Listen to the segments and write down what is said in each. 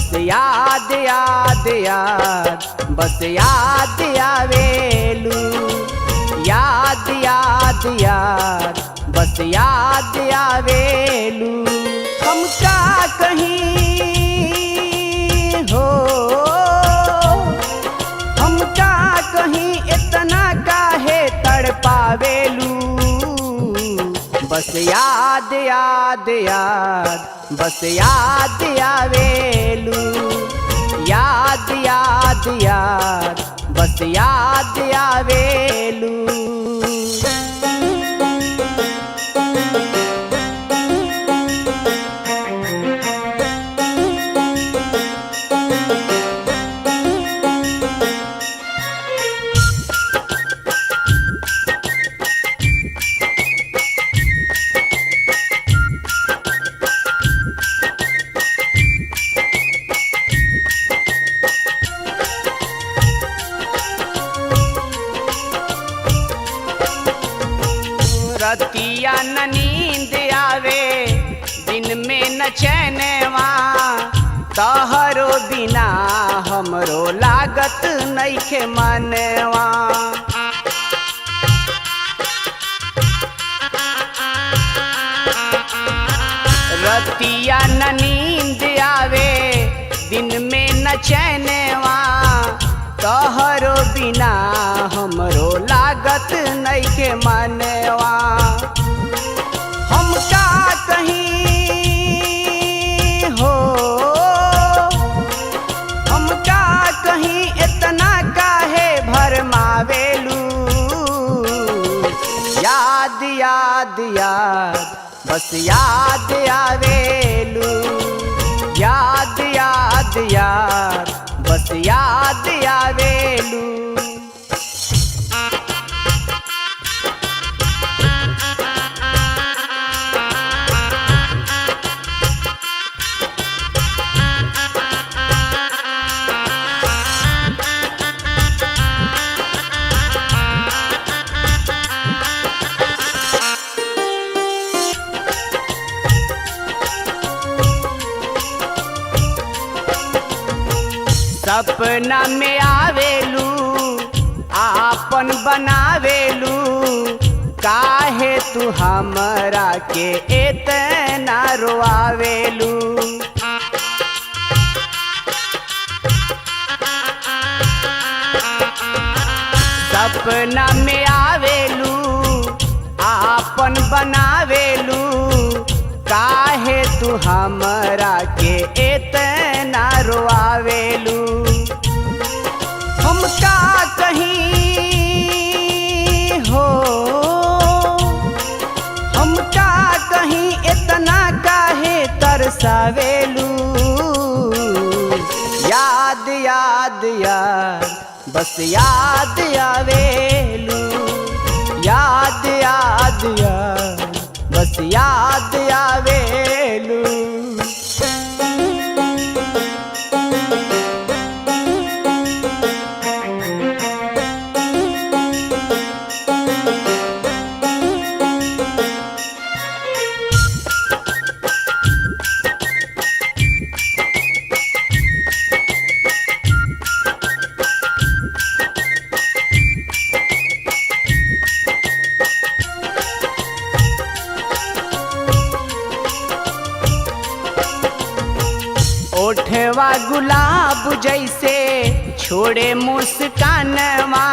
बस याद याद याद बस याद आवेलू। याद याद याद बस याद आवेलू। हम का कहीं हो, हम का कहीं इतना काहे तड़पावेलू। बस याद याद याद बस याद आवेलू। याद याद याद बस याद आवेलू। रतिया न नींद आवे दिन में न चैनवा। तहरो बिना हमरो लागत नइखे मनवा। रतिया न नींद आवे दिन में न चैनवा। तहरो बिना हमरो लागत नइखे मनवा। हम का कहीं हो, हम का कहीं इतना काहे भरमावेलू। याद याद याद बस याद आवेलू। याद याद याद बस याद आवेलू। सपना में आवेलू आपन बनावेलू। काहे तू हमरा के इतना रोआवेलू। सपना में आवेलू आपन बनावेलू। काहे तू हमरा के इतना रोआवेलू। हम का कहीं हो, हम का कहीं इतना काहे तरसावेलू। याद याद याद बस याद आवेलू। याद याद याद बस याद आवेलू। ओठवा गुलाब जैसे छोड़े मुस्कानवा।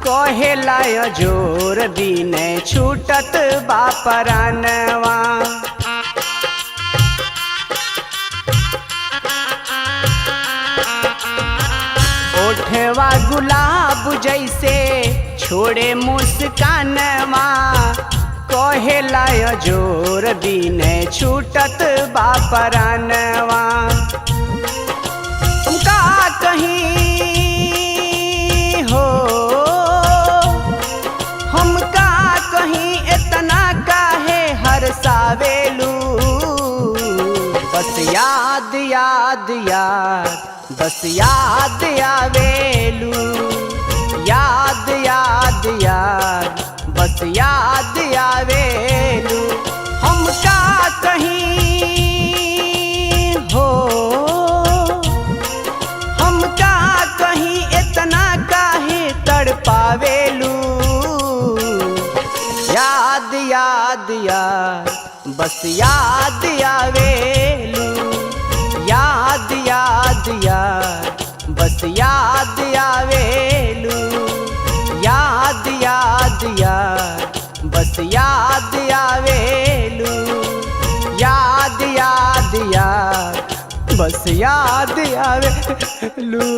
कहेला जोर दिन छूटत बापरानवा। ओठवा गुलाब जैसे छोड़े मुस्कानवा। कहेला जोर दिन छूटत बापरानवा। हम का कहीं हो, हम का कहीं इतना काहे हरसावेलू। बस याद याद याद बस याद आवेलू। याद याद याद बस याद आवेलू। हम का कहीं हो, याद याद याद बस याद आवेलू, याद याद याद बस याद आवेलू, याद याद याद बस याद आवेलू, याद याद याद बस याद आवेलू।